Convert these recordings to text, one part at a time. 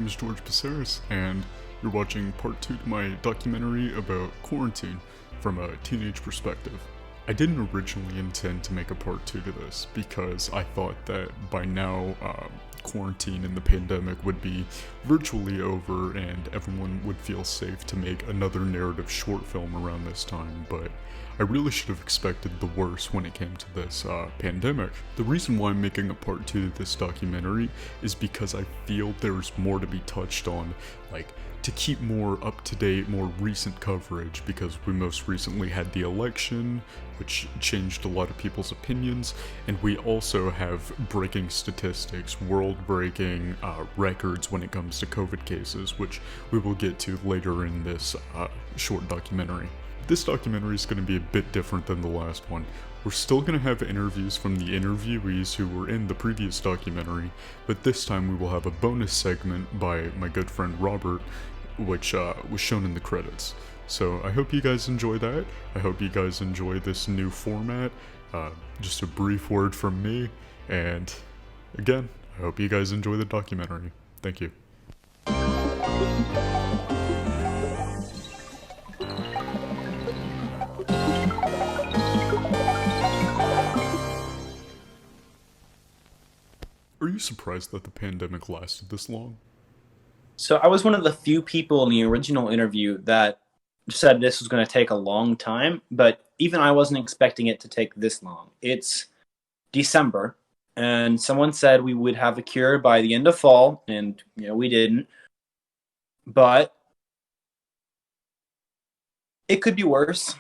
name is George Psaras, and you're watching part 2 to my documentary about quarantine from a teenage perspective. I didn't originally intend to make a part 2 to this because I thought that by now quarantine and the pandemic would be virtually over and everyone would feel safe to make another narrative short film around this time, but I really should have expected the worst when it came to this pandemic. The reason why I'm making a part 2 to this documentary is because I feel there's more to be touched on, like to keep more up-to-date, more recent coverage, because we most recently had the election, which changed a lot of people's opinions, and we also have breaking statistics, world-breaking records when it comes to COVID cases, which we will get to later in this short documentary. This documentary is going to be a bit different than the last one. We're still going to have interviews from the interviewees who were in the previous documentary, but this time we will have a bonus segment by my good friend Robert, which was shown in the credits. So I hope you guys enjoy that. I hope you guys enjoy this new format. Just a brief word from me, and again, I hope you guys enjoy the documentary. Thank you. Are you surprised that the pandemic lasted this long? So I was one of the few people in the original interview that said this was going to take a long time, but even I wasn't expecting it to take this long. It's December, and someone said we would have a cure by the end of fall, and we didn't. But it could be worse.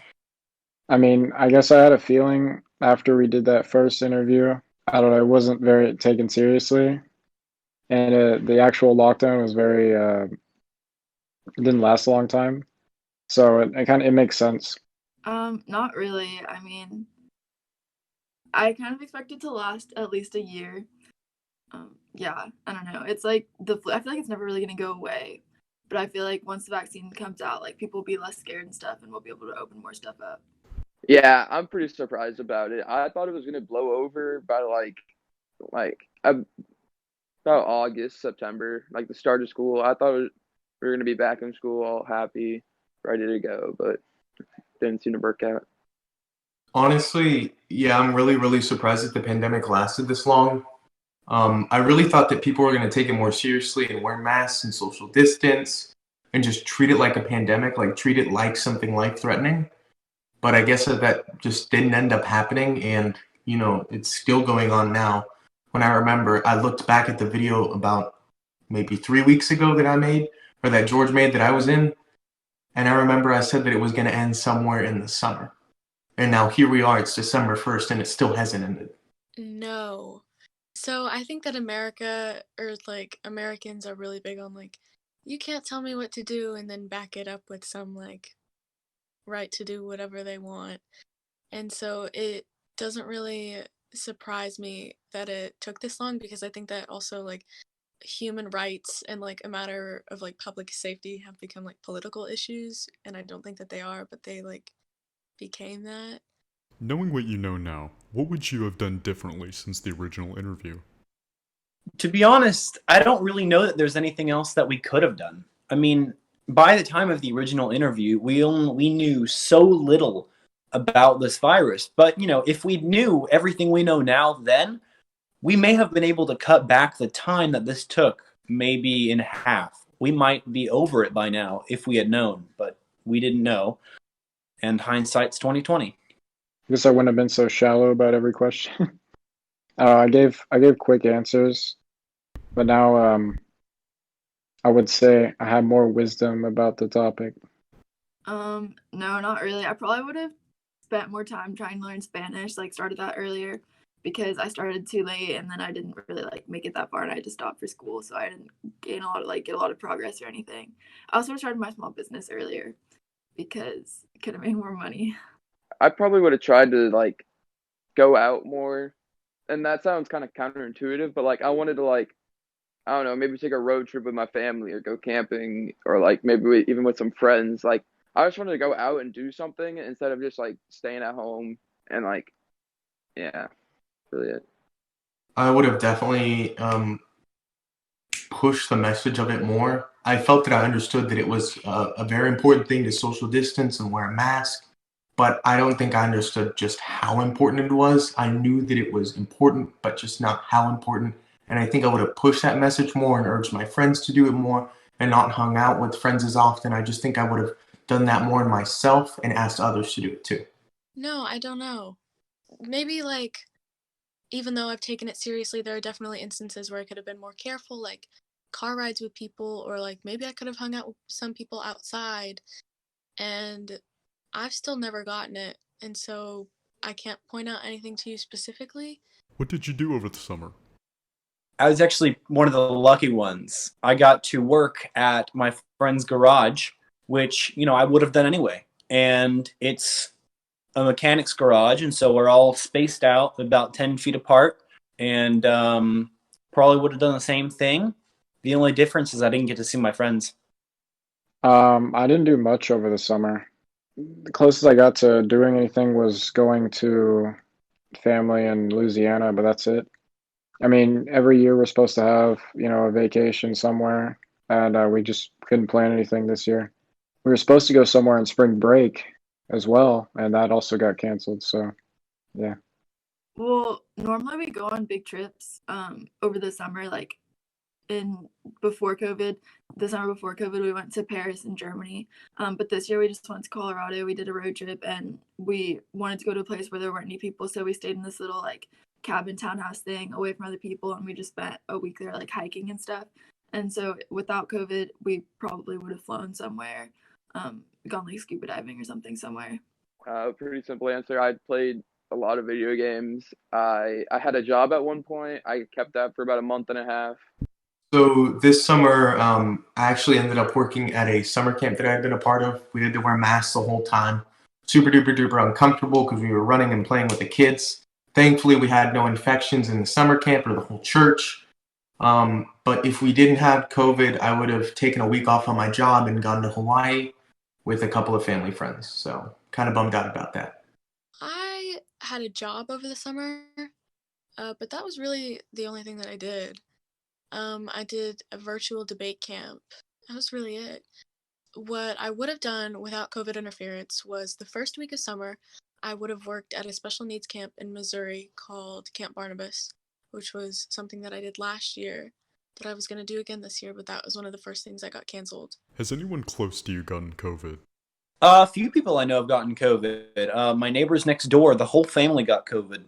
I mean, I guess I had a feeling after we did that first interview. I don't know, it wasn't very taken seriously. And the actual lockdown was very, it didn't last a long time. So it makes sense. Not really. I mean, I kind of expect it to last at least a year. Yeah, I don't know. It's like the flu. I feel like it's never really gonna go away. But I feel like once the vaccine comes out, like people will be less scared and stuff, and we'll be able to open more stuff up. Yeah, I'm pretty surprised about it. I thought it was gonna blow over by about August, September, like the start of school. I thought we were gonna be back in school, all happy, ready to go, but didn't seem to work out. Honestly, yeah, I'm really, really surprised that the pandemic lasted this long. I really thought that people were going to take it more seriously and wear masks and social distance and just treat it like a pandemic, like treat it like something life-threatening. But I guess that just didn't end up happening, and, it's still going on now. When I remember, I looked back at the video about maybe 3 weeks ago that I made, or that George made that I was in, and I remember I said that it was going to end somewhere in the summer. And now here we are, it's December 1st, and it still hasn't ended. No. So I think that Americans are really big on, you can't tell me what to do, and then back it up with some, right to do whatever they want. And so it doesn't really surprise me that it took this long, because I think that also, human rights and, a matter of, public safety have become, political issues, and I don't think that they are, but they, became that. Knowing what you know now, what would you have done differently since the original interview? To be honest, I don't really know that there's anything else that we could have done. I mean, by the time of the original interview, we knew so little about this virus. But, if we knew everything we know now then, we may have been able to cut back the time that this took, maybe in half. We might be over it by now if we had known, but we didn't know. And hindsight's 20/20. I guess I wouldn't have been so shallow about every question. I gave quick answers, but now I would say I have more wisdom about the topic. No, not really. I probably would have spent more time trying to learn Spanish, started that earlier, because I started too late, and then I didn't really make it that far, and I just stopped for school, so I didn't gain get a lot of progress or anything. I also started my small business earlier because I could have made more money. I probably would have tried to go out more, and that sounds kind of counterintuitive, but I wanted to I don't know, maybe take a road trip with my family or go camping, or maybe even with some friends. I just wanted to go out and do something instead of just staying at home and yeah, really it. I would have definitely push the message of it more. I felt that I understood that it was a very important thing to social distance and wear a mask, but I don't think I understood just how important it was. I knew that it was important, but just not how important. And I think I would have pushed that message more and urged my friends to do it more and not hung out with friends as often. I just think I would have done that more in myself and asked others to do it too. No, I don't know. Maybe like, even though I've taken it seriously, there are definitely instances where I could have been more careful, like car rides with people, or like maybe I could have hung out with some people outside, and I've still never gotten it, and so I can't point out anything to you specifically. What did you do over the summer? I was actually one of the lucky ones. I got to work at my friend's garage, which, I would have done anyway. And it's a mechanic's garage, and so we're all spaced out about 10 feet apart, and probably would have done the same thing. The only difference is I didn't get to see my friends. I didn't do much over the summer. The closest I got to doing anything was going to family in Louisiana, but that's it. I mean, every year we're supposed to have, a vacation somewhere, and we just couldn't plan anything this year. We were supposed to go somewhere on spring break as well, and that also got canceled. So, yeah. Well, normally we go on big trips over the summer, like before COVID. The summer before COVID, we went to Paris in Germany. But this year we just went to Colorado. We did a road trip, and we wanted to go to a place where there weren't any people, so we stayed in this little like cabin townhouse thing away from other people, and we just spent a week there like hiking and stuff. And so without COVID, we probably would have flown somewhere, gone like scuba diving or something somewhere. Pretty simple answer. I played a lot of video games. I had a job at one point. I kept that for about a month and a half. So this summer, I actually ended up working at a summer camp that I had been a part of. We had to wear masks the whole time. Super duper duper uncomfortable because we were running and playing with the kids. Thankfully, we had no infections in the summer camp or the whole church. But if we didn't have COVID, I would have taken a week off on my job and gone to Hawaii with a couple of family friends. So kind of bummed out about that. I had a job over the summer, but that was really the only thing that I did. I did a virtual debate camp. That was really it. What I would have done without COVID interference was the first week of summer, I would have worked at a special needs camp in Missouri called Camp Barnabas, which was something that I did last year that I was going to do again this year, but that was one of the first things that got canceled. Has anyone close to you gotten COVID? A few people I know have gotten COVID. My neighbors next door, the whole family got COVID.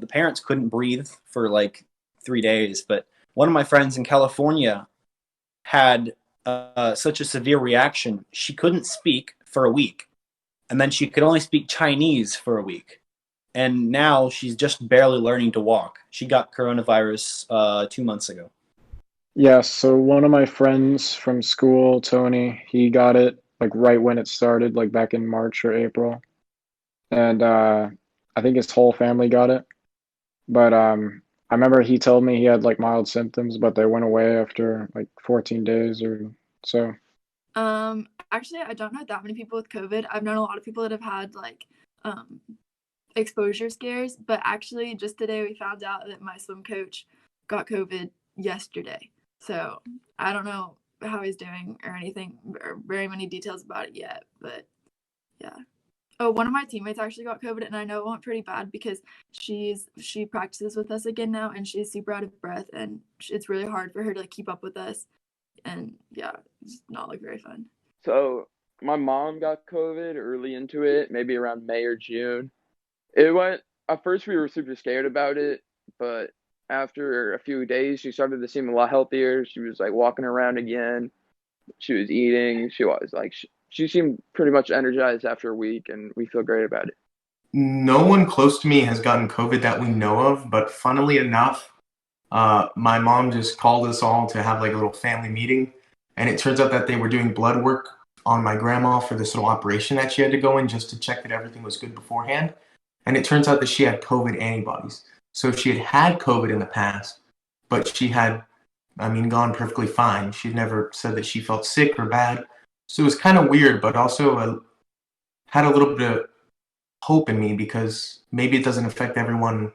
The parents couldn't breathe for like 3 days, but one of my friends in California had such a severe reaction, she couldn't speak for a week. And then she could only speak Chinese for a week. And now she's just barely learning to walk. She got coronavirus 2 months ago. Yeah, so one of my friends from school, Tony, he got it like right when it started, like back in March or April. And I think his whole family got it. But I remember he told me he had like mild symptoms, but they went away after like 14 days or so. Actually, I don't know that many people with COVID. I've known a lot of people that have had like exposure scares, but actually just today we found out that my swim coach got COVID yesterday. So I don't know how he's doing or anything or very many details about it yet, but yeah. Oh, one of my teammates actually got COVID, and I know it went pretty bad because she practices with us again now, and she's super out of breath, and it's really hard for her to like keep up with us, and yeah, it's not like very fun. So my mom got COVID early into it, maybe around May or June. It went, at first we were super scared about it, but after a few days, she started to seem a lot healthier. She was like walking around again. She was eating. She was like, she seemed pretty much energized after a week, and we feel great about it. No one close to me has gotten COVID that we know of, but funnily enough, my mom just called us all to have like a little family meeting, and it turns out that they were doing blood work on my grandma for this little operation that she had to go in just to check that everything was good beforehand. And it turns out that she had COVID antibodies. So she had had COVID in the past, but she had, gone perfectly fine. She'd never said that she felt sick or bad. So it was kind of weird, but also had a little bit of hope in me because maybe it doesn't affect everyone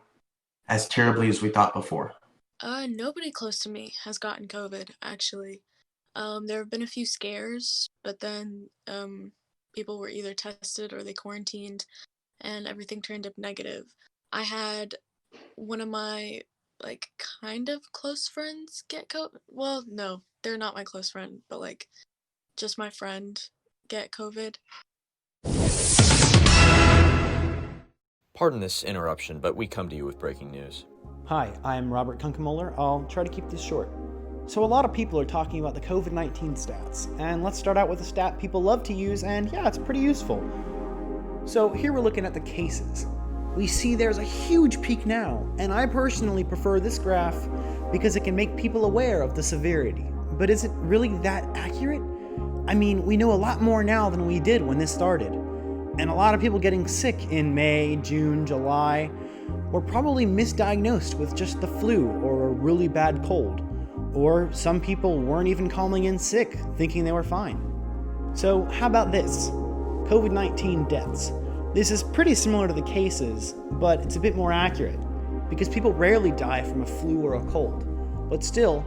as terribly as we thought before. Nobody close to me has gotten COVID, actually. There have been a few scares, but then people were either tested or they quarantined, and everything turned up negative. I had one of my like kind of close friends get COVID. Well, no, they're not my close friend, but like just my friend get COVID. Pardon this interruption, but we come to you with breaking news. Hi, I'm Robert Kunkemuller. I'll try to keep this short. So a lot of people are talking about the COVID-19 stats, and let's start out with a stat people love to use, and yeah, it's pretty useful. So here we're looking at the cases. We see there's a huge peak now, and I personally prefer this graph because it can make people aware of the severity. But is it really that accurate? I mean, we know a lot more now than we did when this started. And a lot of people getting sick in May, June, July were probably misdiagnosed with just the flu or a really bad cold. Or some people weren't even calling in sick, thinking they were fine. So how about this? COVID-19 deaths. This is pretty similar to the cases, but it's a bit more accurate, because people rarely die from a flu or a cold. But still,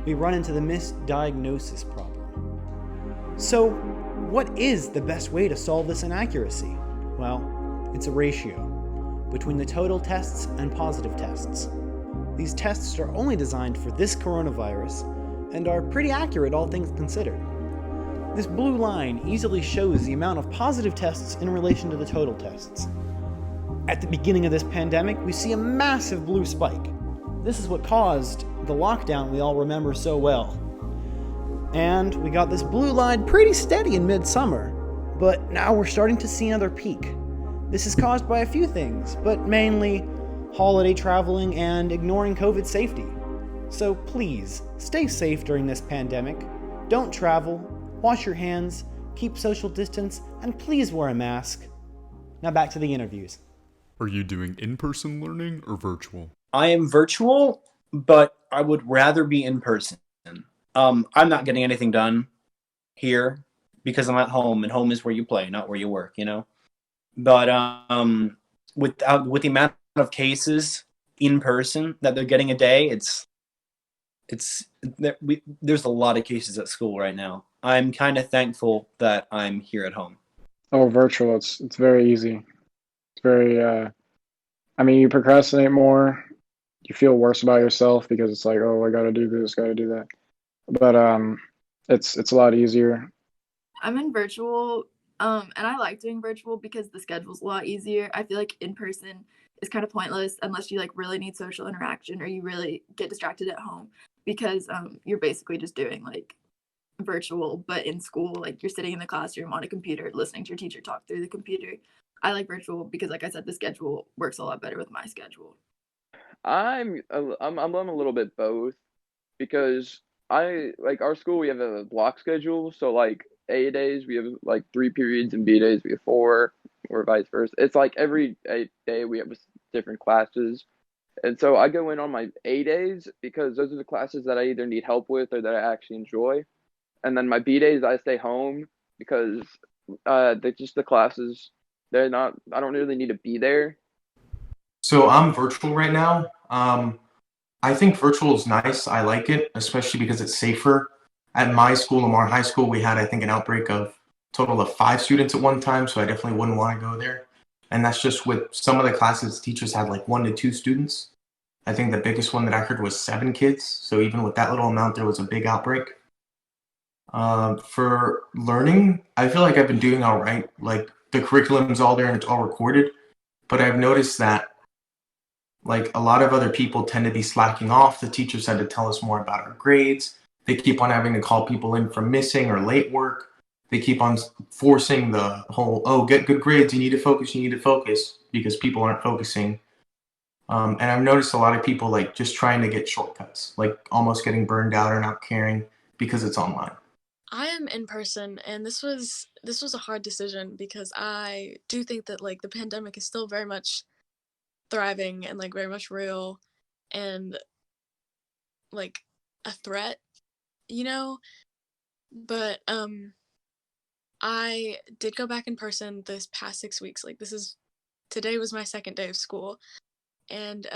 we run into the misdiagnosis problem. So, what is the best way to solve this inaccuracy? Well, it's a ratio between the total tests and positive tests. These tests are only designed for this coronavirus and are pretty accurate, all things considered. This blue line easily shows the amount of positive tests in relation to the total tests. At the beginning of this pandemic, we see a massive blue spike. This is what caused the lockdown we all remember so well. And we got this blue line pretty steady in midsummer, but now we're starting to see another peak. This is caused by a few things, but mainly holiday traveling and ignoring COVID safety. So please, stay safe during this pandemic. Don't travel, wash your hands, keep social distance, and please wear a mask. Now back to the interviews. Are you doing in-person learning or virtual? I am virtual, but I would rather be in person. I'm not getting anything done here because I'm at home, and home is where you play, not where you work, you know? But with the amount of cases in person that they're getting a day, there's a lot of cases at school right now. I'm kind of thankful that I'm here at home. Oh, virtual, it's very easy. It's very, I mean, you procrastinate more. You feel worse about yourself because it's like, oh, I gotta do this, gotta do that. But it's a lot easier. I'm in virtual, and I like doing virtual because the schedule's a lot easier. I feel like in person is kind of pointless unless you like really need social interaction or you really get distracted at home, because you're basically just doing like virtual, but in school, like you're sitting in the classroom on a computer listening to your teacher talk through the computer. I like virtual because, like I said, the schedule works a lot better with my schedule. I'm a little bit both because I like our school. We have a block schedule, so like A days we have like 3 periods, and B days we have 4, or vice versa. It's like every day we have different classes, and so I go in on my A days because those are the classes that I either need help with or that I actually enjoy, and then my B days I stay home because the classes they're not. I don't really need to be there. So I'm virtual right now. I think virtual is nice. I like it, especially because it's safer. At my school, Lamar High School, we had, I think, an outbreak of a total of 5 students at one time, so I definitely wouldn't want to go there. And that's just with some of the classes, teachers had like 1 to 2 students. I think the biggest one that I heard was 7 kids. So even with that little amount, there was a big outbreak. For learning, I feel like I've been doing all right. Like the curriculum's all there and it's all recorded. But I've noticed that like a lot of other people tend to be slacking off. The teachers had to tell us more about our grades. They keep on having to call people in for missing or late work. They keep on forcing the whole, oh, get good grades, you need to focus, because people aren't focusing. And I've noticed a lot of people like just trying to get shortcuts, like almost getting burned out or not caring because it's online. I am in person, and this was a hard decision because I do think that like the pandemic is still very much thriving and like very much real and like a threat, you know? But I did go back in person this past 6 weeks. Like today was my second day of school, and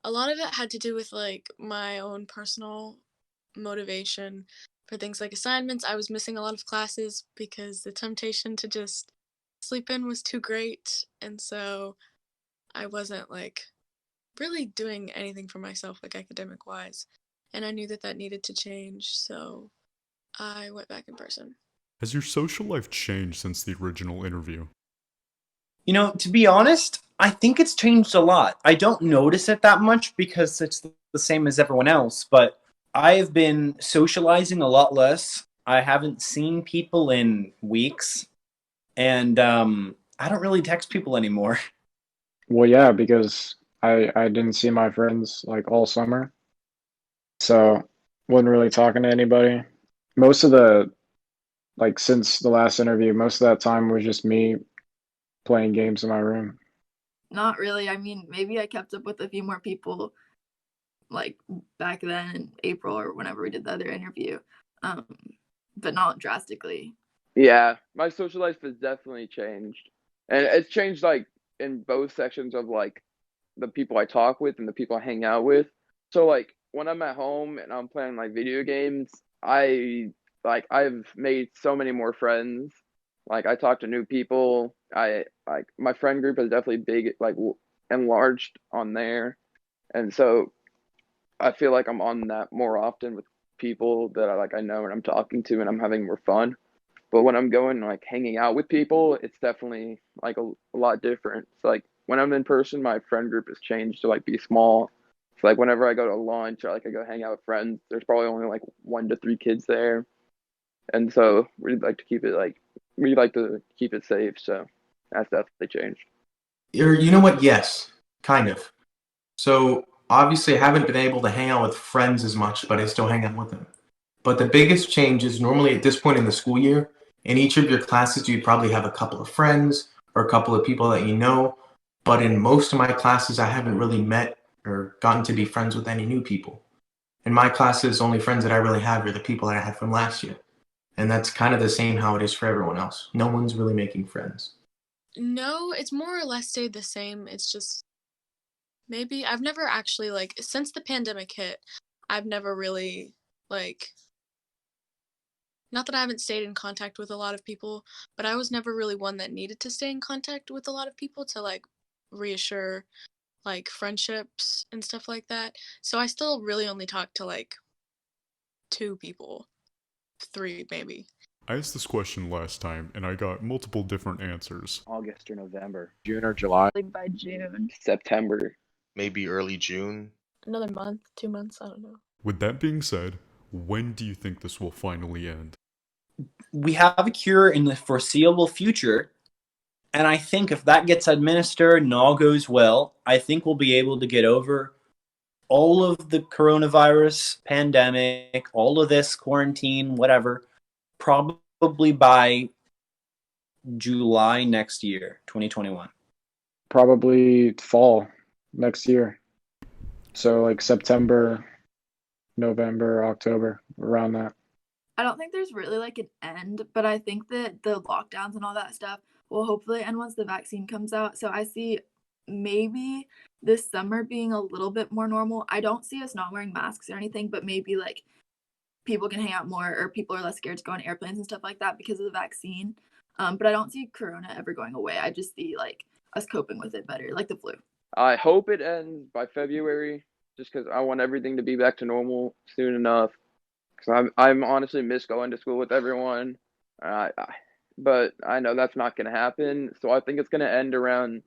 a lot of it had to do with like my own personal motivation for things like assignments. I was missing a lot of classes because the temptation to just sleep in was too great, and so I wasn't like really doing anything for myself like academic wise, and I knew that that needed to change, so I went back in person. Has your social life changed since the original interview? You know, to be honest, I think it's changed a lot. I don't notice it that much because it's the same as everyone else, but I've been socializing a lot less. I haven't seen people in weeks, and I don't really text people anymore. Well, yeah, because I didn't see my friends like all summer, so wasn't really talking to anybody. Most of the like since the last interview, most of that time was just me playing games in my room. Not really. I mean, maybe I kept up with a few more people like back then in April or whenever we did the other interview, um, but not drastically. Yeah, my social life has definitely changed. And it's changed like in both sections of like the people I talk with and the people I hang out with. So like when I'm at home and I'm playing like video games, I've made so many more friends. Like I talk to new people. I like my friend group is definitely big like enlarged on there. And so I feel like I'm on that more often with people that I know and I'm talking to and I'm having more fun. But when I'm going like hanging out with people, it's definitely like a lot different. It's like when I'm in person, my friend group has changed to like be small. It's like whenever I go to lunch or like I go hang out with friends, there's probably only like 1 to 3 kids there, and so we like to keep it safe. So that's definitely changed. Or you know what? Yes, kind of. So obviously, I haven't been able to hang out with friends as much, but I still hang out with them. But the biggest change is normally at this point in the school year, in each of your classes, you'd probably have a couple of friends or a couple of people that you know. But in most of my classes, I haven't really met or gotten to be friends with any new people. In my classes, only friends that I really have are the people that I had from last year. And that's kind of the same how it is for everyone else. No one's really making friends. No, it's more or less stayed the same. It's just maybe I've never actually like since the pandemic hit, I've never really like not that I haven't stayed in contact with a lot of people, but I was never really one that needed to stay in contact with a lot of people to like reassure like friendships and stuff like that. So I still really only talk to like 2 people, 3 maybe. I asked this question last time and I got multiple different answers. August or November, June or July, Like by June. September. Maybe early June. Another month, 2 months, I don't know. With that being said, when do you think this will finally end? We have a cure in the foreseeable future, and I think if that gets administered and all goes well, I think we'll be able to get over all of the coronavirus pandemic, all of this quarantine, whatever, probably by July next year, 2021. Probably fall next year. So like September, November, October, around that. I don't think there's really like an end, but I think that the lockdowns and all that stuff will hopefully end once the vaccine comes out. So I see maybe this summer being a little bit more normal. I don't see us not wearing masks or anything, but maybe like people can hang out more or people are less scared to go on airplanes and stuff like that because of the vaccine. But I don't see corona ever going away. I just see like us coping with it better, like the flu. I hope it ends by February, just because I want everything to be back to normal soon enough. Because I'm honestly miss going to school with everyone, but I know that's not gonna happen. So I think it's gonna end around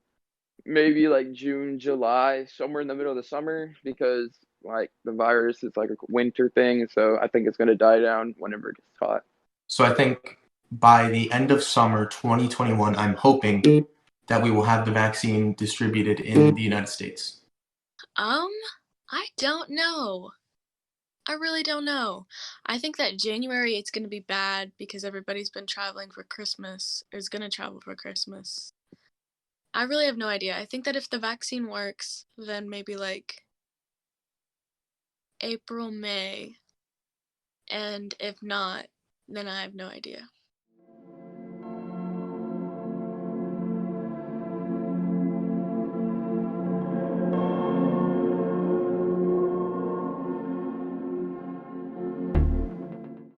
maybe like June, July, somewhere in the middle of the summer, because like the virus is like a winter thing. So I think it's gonna die down whenever it gets hot. So I think by the end of summer 2021, I'm hoping that we will have the vaccine distributed in the United States. I don't know. I really don't know. I think that January it's going to be bad because everybody's been traveling for Christmas, or is going to travel for Christmas. I really have no idea. I think that if the vaccine works, then maybe like April, May. And if not, then I have no idea.